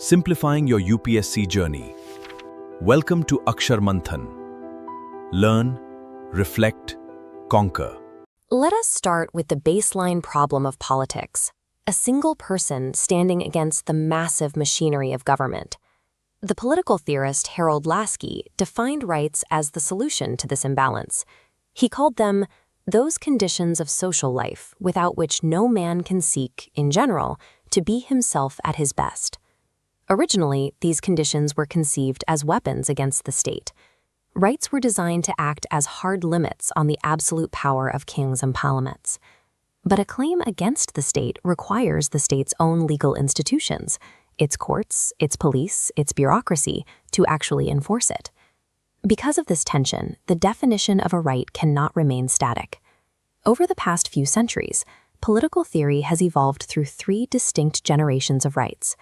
simplifying your UPSC journey. Welcome to Akshar Manthan. Learn, reflect, conquer. Let us start with the baseline problem of politics, a single person standing against the massive machinery of government. The political theorist Harold Laski defined rights as the solution to this imbalance. He called them those conditions of social life without which no man can seek, in general, to be himself at his best. Originally, these conditions were conceived as weapons against the state. Rights were designed to act as hard limits on the absolute power of kings and parliaments. But a claim against the state requires the state's own legal institutions, its courts, its police, its bureaucracy, to actually enforce it. Because of this tension, the definition of a right cannot remain static. Over the past few centuries, political theory has evolved through three distinct generations of rights.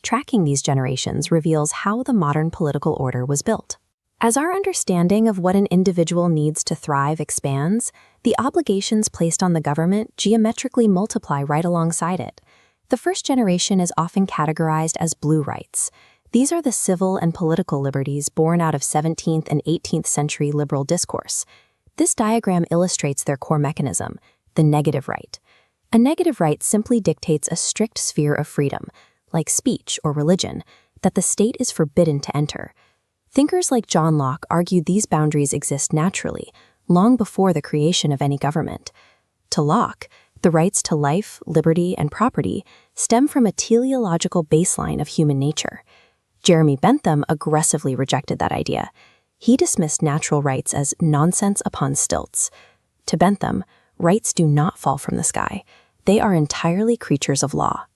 Tracking these generations reveals how the modern political order was built. As our understanding of what an individual needs to thrive expands, the obligations placed on the government geometrically multiply right alongside it. The first generation is often categorized as blue rights. These are the civil and political liberties born out of 17th and 18th century liberal discourse. This diagram illustrates their core mechanism, the negative right. A negative right simply dictates a strict sphere of freedom, like speech or religion, that the state is forbidden to enter. Thinkers like John Locke argued these boundaries exist naturally, long before the creation of any government. To Locke, the rights to life, liberty, and property stem from a teleological baseline of human nature. Jeremy Bentham aggressively rejected that idea. He dismissed natural rights as nonsense upon stilts. To Bentham, rights do not fall from the sky. They are entirely creatures of law.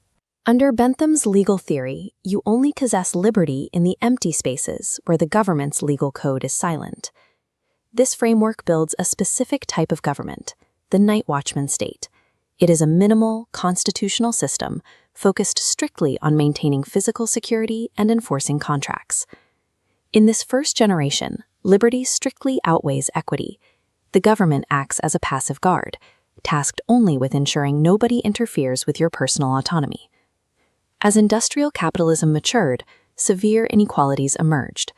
Under Bentham's legal theory, you only possess liberty in the empty spaces where the government's legal code is silent. This framework builds a specific type of government, the night watchman state. It is a minimal, constitutional system focused strictly on maintaining physical security and enforcing contracts. In this first generation, liberty strictly outweighs equity. The government acts as a passive guard, tasked only with ensuring nobody interferes with your personal autonomy. As industrial capitalism matured, severe inequalities emerged.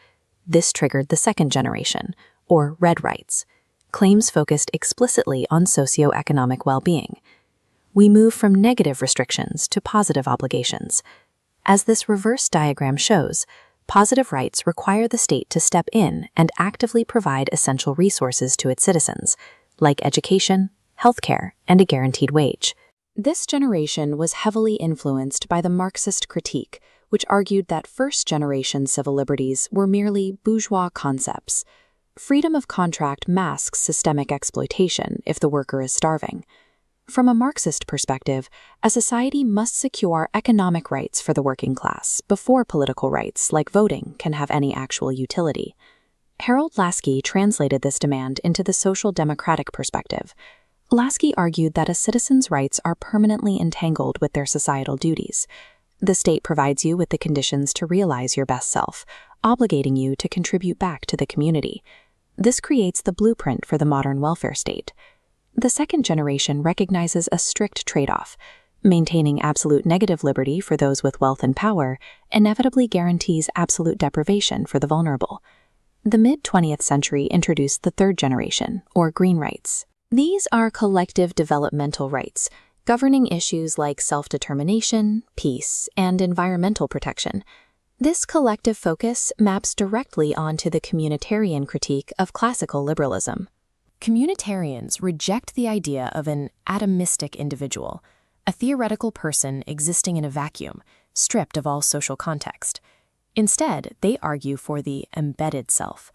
This triggered the second generation, or red rights, claims focused explicitly on socioeconomic well-being. We move from negative restrictions to positive obligations. As this reverse diagram shows, positive rights require the state to step in and actively provide essential resources to its citizens, like education, healthcare, and a guaranteed wage. This generation was heavily influenced by the Marxist critique, which argued that first-generation civil liberties were merely bourgeois concepts. Freedom of contract masks systemic exploitation if the worker is starving. From a Marxist perspective, a society must secure economic rights for the working class before political rights, like voting, can have any actual utility. Harold Laski translated this demand into the social democratic perspective. Laski argued that a citizen's rights are permanently entangled with their societal duties. The state provides you with the conditions to realize your best self, obligating you to contribute back to the community. This creates the blueprint for the modern welfare state. The second generation recognizes a strict trade-off. Maintaining absolute negative liberty for those with wealth and power inevitably guarantees absolute deprivation for the vulnerable. The mid-20th century introduced the third generation, or green rights. These are collective developmental rights, governing issues like self-determination, peace, and environmental protection. This collective focus maps directly onto the communitarian critique of classical liberalism. Communitarians reject the idea of an atomistic individual, a theoretical person existing in a vacuum, stripped of all social context. Instead, they argue for the embedded self.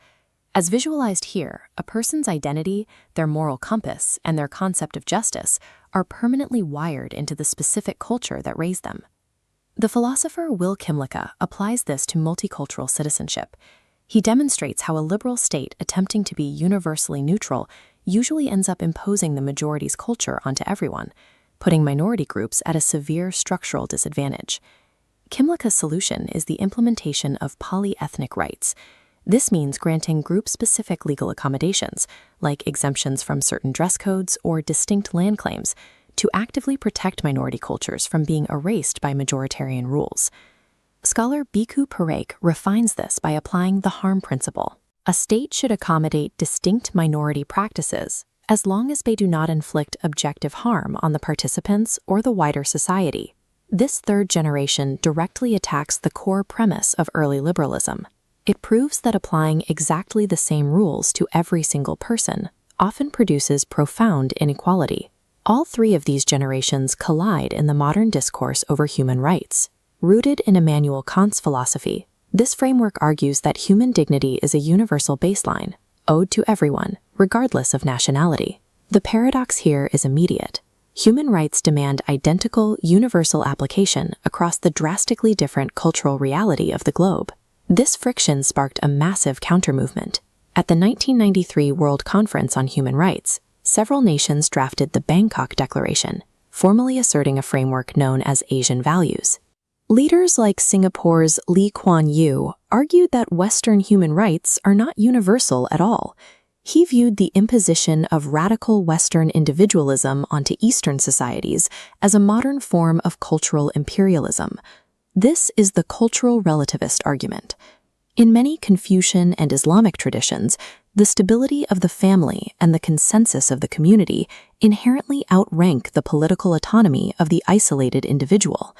As visualized here, a person's identity, their moral compass, and their concept of justice are permanently wired into the specific culture that raised them. The philosopher Will Kymlicka applies this to multicultural citizenship. He demonstrates how a liberal state attempting to be universally neutral usually ends up imposing the majority's culture onto everyone, putting minority groups at a severe structural disadvantage. Kymlicka's solution is the implementation of polyethnic rights. This means granting group-specific legal accommodations, like exemptions from certain dress codes or distinct land claims, to actively protect minority cultures from being erased by majoritarian rules. Scholar Bhikkhu Parekh refines this by applying the harm principle. A state should accommodate distinct minority practices as long as they do not inflict objective harm on the participants or the wider society. This third generation directly attacks the core premise of early liberalism. It proves that applying exactly the same rules to every single person often produces profound inequality. All three of these generations collide in the modern discourse over human rights. Rooted in Immanuel Kant's philosophy, this framework argues that human dignity is a universal baseline, owed to everyone, regardless of nationality. The paradox here is immediate. Human rights demand identical, universal application across the drastically different cultural reality of the globe. This friction sparked a massive countermovement. At the 1993 World Conference on Human Rights, several nations drafted the Bangkok Declaration, formally asserting a framework known as Asian values. Leaders like Singapore's Lee Kuan Yew argued that Western human rights are not universal at all. He viewed the imposition of radical Western individualism onto Eastern societies as a modern form of cultural imperialism. This is the cultural relativist argument. In many Confucian and Islamic traditions, the stability of the family and the consensus of the community inherently outrank the political autonomy of the isolated individual.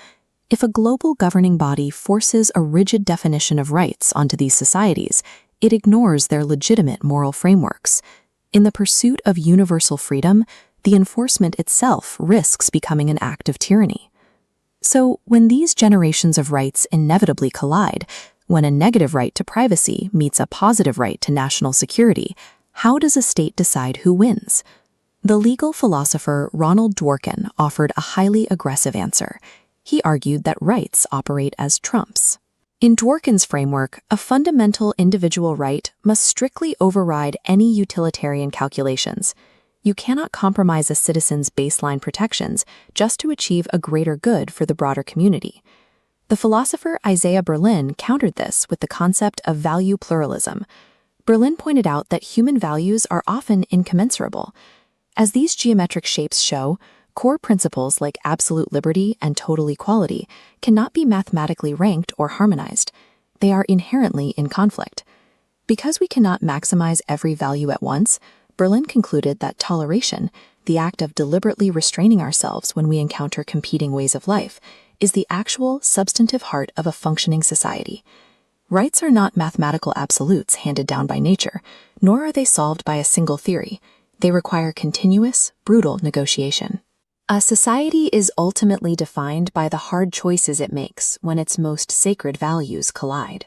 If a global governing body forces a rigid definition of rights onto these societies, it ignores their legitimate moral frameworks. In the pursuit of universal freedom, the enforcement itself risks becoming an act of tyranny. So, when these generations of rights inevitably collide, when a negative right to privacy meets a positive right to national security, how does a state decide who wins? The legal philosopher Ronald Dworkin offered a highly aggressive answer. He argued that rights operate as trumps. In Dworkin's framework, a fundamental individual right must strictly override any utilitarian calculations. You cannot compromise a citizen's baseline protections just to achieve a greater good for the broader community. The philosopher Isaiah Berlin countered this with the concept of value pluralism. Berlin pointed out that human values are often incommensurable. As these geometric shapes show, core principles like absolute liberty and total equality cannot be mathematically ranked or harmonized. They are inherently in conflict. Because we cannot maximize every value at once, Berlin concluded that toleration, the act of deliberately restraining ourselves when we encounter competing ways of life, is the actual substantive heart of a functioning society. Rights are not mathematical absolutes handed down by nature, nor are they solved by a single theory. They require continuous, brutal negotiation. A society is ultimately defined by the hard choices it makes when its most sacred values collide.